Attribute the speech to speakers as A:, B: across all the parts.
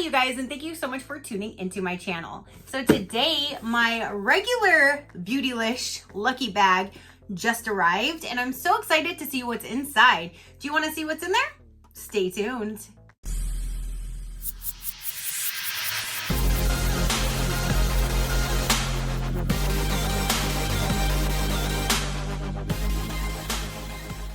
A: you guys, and thank you so much for tuning into my channel. So today, my regular Beautylish Lucky Bag just arrived, and I'm so excited to see what's inside. Do you want to see what's in there? Stay tuned.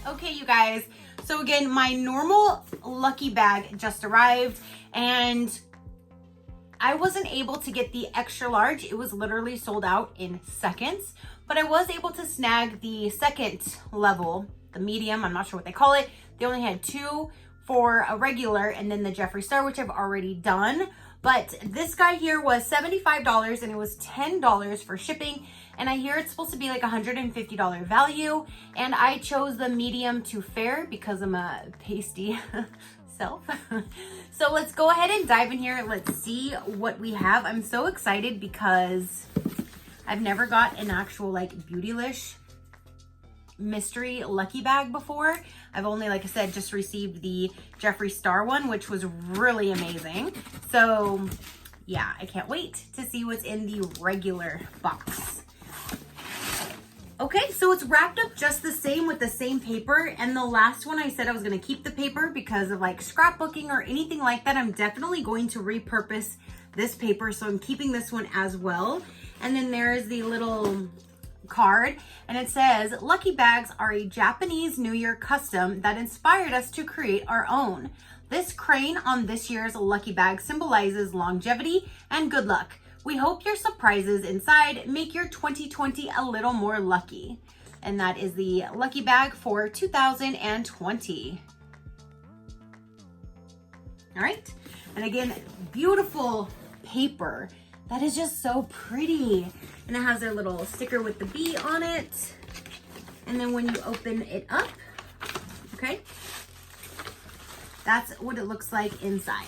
A: Okay, you guys, so again, my normal Lucky Bag just arrived, and I wasn't able to get the extra large. It was literally sold out in seconds, but I was able to snag the second level, the medium, I'm not sure what they call it. They only had 2 for a regular and then the Jeffree Star, which I've already done. But this guy here was $75 and it was $10 for shipping. And I hear it's supposed to be like $150 value. And I chose the medium to fair because I'm a pasty self. So let's go ahead and dive in here. Let's see what we have. I'm so excited because I've never got an actual like Beautylish mystery Lucky Bag before. I've only, like I said, just received the Jeffree Star one, which was really amazing. So yeah, I can't wait to see what's in the regular box. Okay, so it's wrapped up just the same with the same paper. And the last one I said I was gonna keep the paper because of like scrapbooking or anything like that. I'm definitely going to repurpose this paper. So I'm keeping this one as well. And then there's the little card, and it says, Lucky Bags are a Japanese New Year custom that inspired us to create our own. This crane on this year's Lucky Bag symbolizes longevity and good luck. We hope your surprises inside make your 2020 a little more lucky. And that is the Lucky Bag for 2020. All right, and again, beautiful paper. That is just so pretty. And it has their little sticker with the bee on it. And then when you open it up, okay, that's what it looks like inside.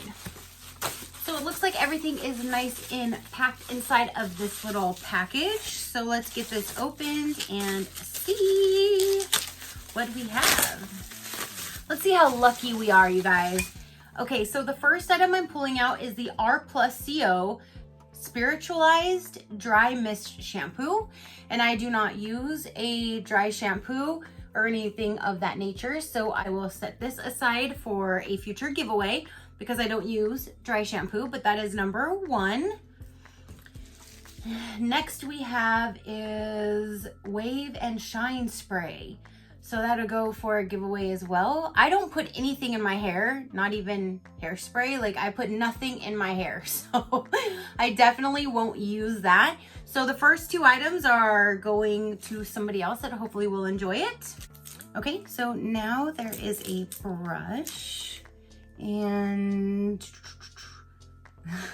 A: So it looks like everything is nice and packed inside of this little package. So let's get this opened and see what we have. Let's see how lucky we are, you guys. Okay, so the first item I'm pulling out is the R+CO Spiritualized Dry Mist Shampoo. And I do not use a dry shampoo or anything of that nature. So I will set this aside for a future giveaway because I don't use dry shampoo, but that is number 1. Next we have is Wave and Shine Spray. So that'll go for a giveaway as well. I don't put anything in my hair, not even hairspray. Like I put nothing in my hair. So I definitely won't use that. So the first 2 items are going to somebody else that hopefully will enjoy it. Okay, so now there is a brush and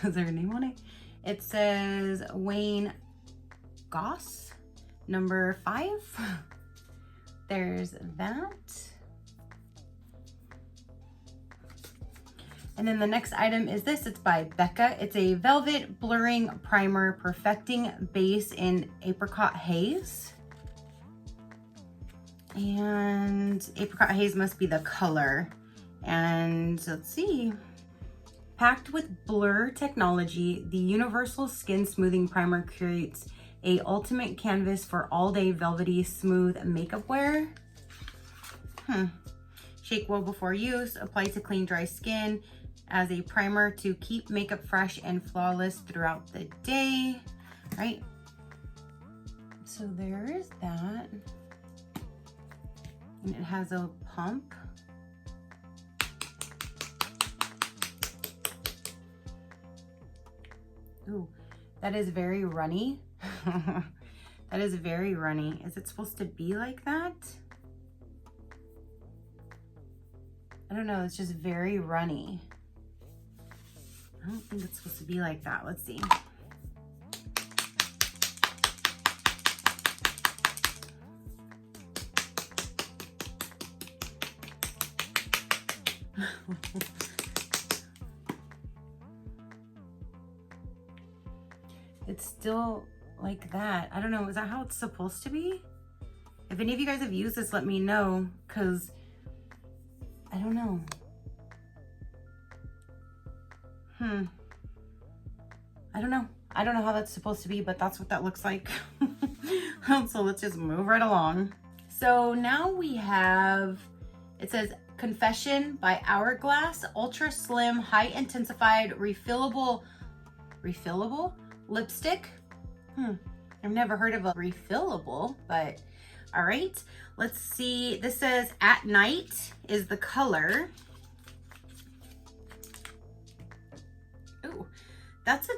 A: is there a name on it? It says Wayne Goss, number 5. There's that. And then the next item is this. It's by Becca. It's a Velvet Blurring Primer Perfecting Base in Apricot Haze. And Apricot Haze must be the color. And let's see. Packed with blur technology, the Universal Skin Smoothing Primer creates a ultimate canvas for all-day velvety smooth makeup wear. Shake well before use. Apply to clean dry skin as a primer to keep makeup fresh and flawless throughout the day. Right. So there is that. And it has a pump. Ooh, that is very runny. That is very runny. Is it supposed to be like that? I don't know, it's just very runny. I don't think it's supposed to be like that. Let's see. It's still like that. I don't know, is that how it's supposed to be? If any of you guys have used this, let me know, because I don't know. I don't know. I don't know how that's supposed to be, but that's what that looks like. So let's just move right along. So now we have, it says Confession by Hourglass, Ultra Slim, High Intensified, Refillable lipstick. I've never heard of a refillable, but all right. Let's see. This says At Night is the color. Ooh, that's a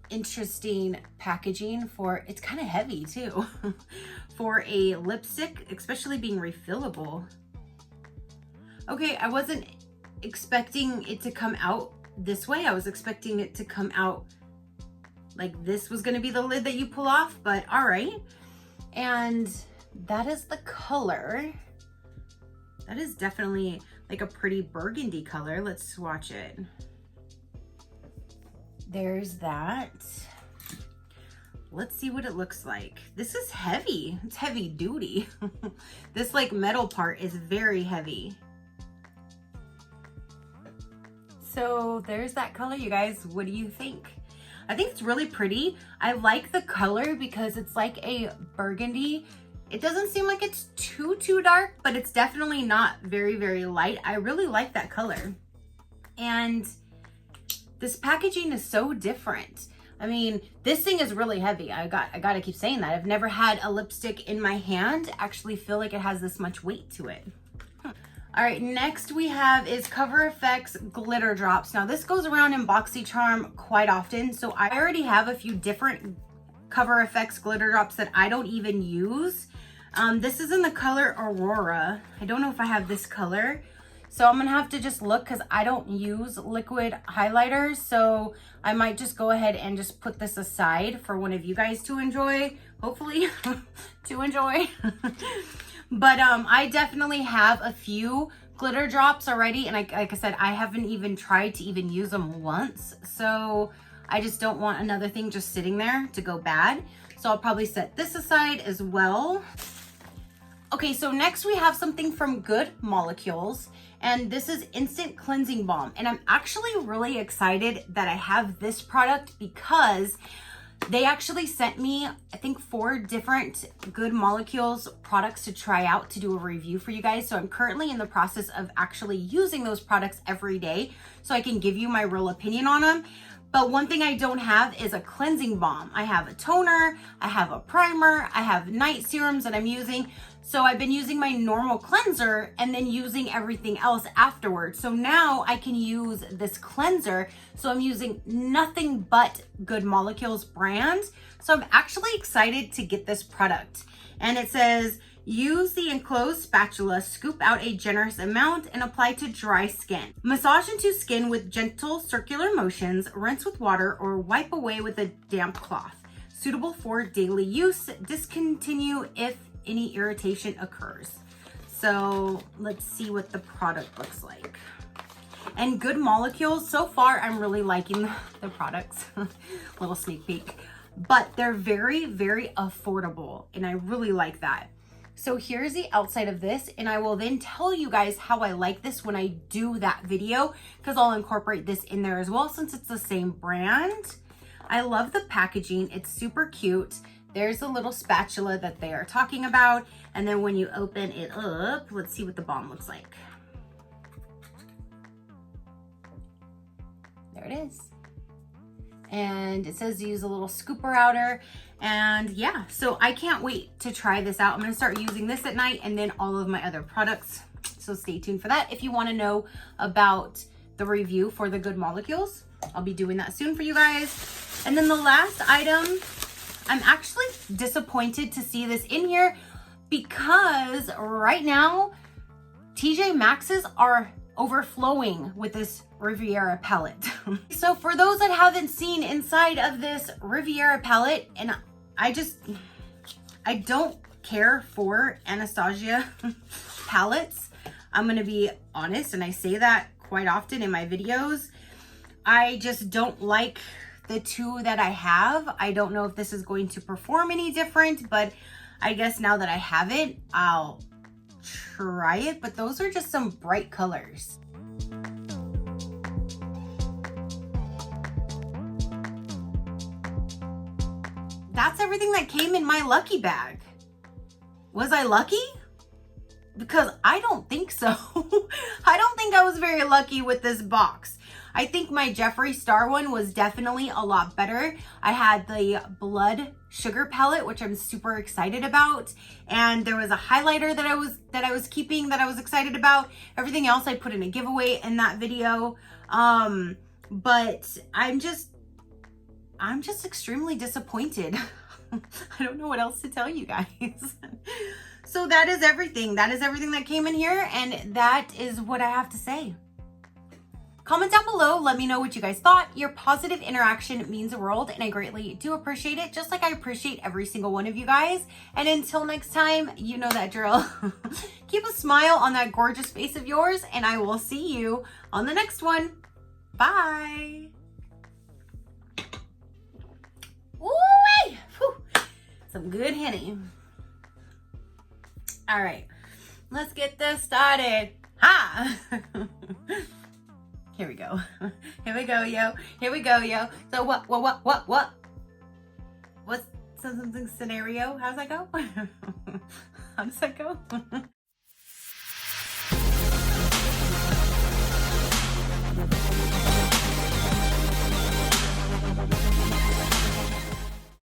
A: interesting packaging for, it's kind of heavy too, for a lipstick, especially being refillable. Okay, I wasn't expecting it to come out this way. I was expecting it to come out like this was gonna be the lid that you pull off, but all right. And that is the color. That is definitely like a pretty burgundy color. Let's swatch it. There's that. Let's see what it looks like. This is heavy. It's heavy duty. This like metal part is very heavy. So there's that color, you guys. What do you think? I think it's really pretty. I like the color because it's like a burgundy. It doesn't seem like it's too dark, but it's definitely not very light. I really like that color. And this packaging is so different. I mean, this thing is really heavy. I gotta keep saying that. I've never had a lipstick in my hand actually feel like it has this much weight to it. All right, next we have is Cover FX Glitter Drops. Now this goes around in BoxyCharm quite often, so I already have a few different Cover FX glitter drops that I don't even use. This is in the color Aurora. I don't know if I have this color, so I'm gonna have to just look because I don't use liquid highlighters, so I might just go ahead and just put this aside for one of you guys to enjoy, hopefully, to enjoy. But I definitely have a few glitter drops already, and like I said, I haven't even tried to even use them once, so I just don't want another thing just sitting there to go bad. So I'll probably set this aside as well. Okay, so next we have something from Good Molecules, and this is Instant Cleansing Balm. And I'm actually really excited that I have this product because they actually sent me, I think, 4 different Good Molecules products to try out to do a review for you guys. So I'm currently in the process of actually using those products every day so I can give you my real opinion on them. But one thing I don't have is a cleansing balm. I have a toner, I have a primer, I have night serums that I'm using. So I've been using my normal cleanser and then using everything else afterwards. So now I can use this cleanser. So I'm using nothing but Good Molecules brand. So I'm actually excited to get this product. And it says, use the enclosed spatula, scoop out a generous amount and apply to dry skin. Massage into skin with gentle circular motions, rinse with water or wipe away with a damp cloth. Suitable for daily use, discontinue if any irritation occurs. So let's see what the product looks like. And Good Molecules, so far I'm really liking the products. Little sneak peek. But they're very affordable, and I really like that. So here's the outside of this, and I will then tell you guys how I like this when I do that video, because I'll incorporate this in there as well since it's the same brand. I love the packaging. It's super cute. There's a little spatula that they are talking about, and then when you open it up, let's see what the balm looks like. There it is. And it says to use a little scooper outer. And yeah, so I can't wait to try this out. I'm gonna start using this at night and then all of my other products. So stay tuned for that. If you wanna know about the review for the Good Molecules, I'll be doing that soon for you guys. And then the last item, I'm actually disappointed to see this in here because right now, TJ Maxx's are overflowing with this Riviera palette. So for those that haven't seen inside of this Riviera palette, and I don't care for Anastasia palettes. I'm gonna be honest, and I say that quite often in my videos. I just don't like the 2 that I have. I don't know if this is going to perform any different, but I guess now that I have it, I'll try it. But those are just some bright colors. that's everything that came in my lucky bag. Was I lucky? Because I don't think so. I don't think I was very lucky with this box. I think my Jeffree Star one was definitely a lot better. I had the Blood Sugar palette, which I'm super excited about. And there was a highlighter that I was keeping that I was excited about. Everything else I put in a giveaway in that video. But I'm just extremely disappointed. I don't know what else to tell you guys. So that is everything. That is everything that came in here, and that is what I have to say. Comment down below, let me know what you guys thought. Your positive interaction means the world, and I greatly do appreciate it, just like I appreciate every single one of you guys. And until next time, you know that drill. Keep a smile on that gorgeous face of yours, and I will see you on the next one. Bye. Ooh-wee! Whew. Some good honey. All right, let's get this started. Ha! Here we go. Here we go, yo. Here we go, yo. So what? What's something scenario? How's that go? How does that go?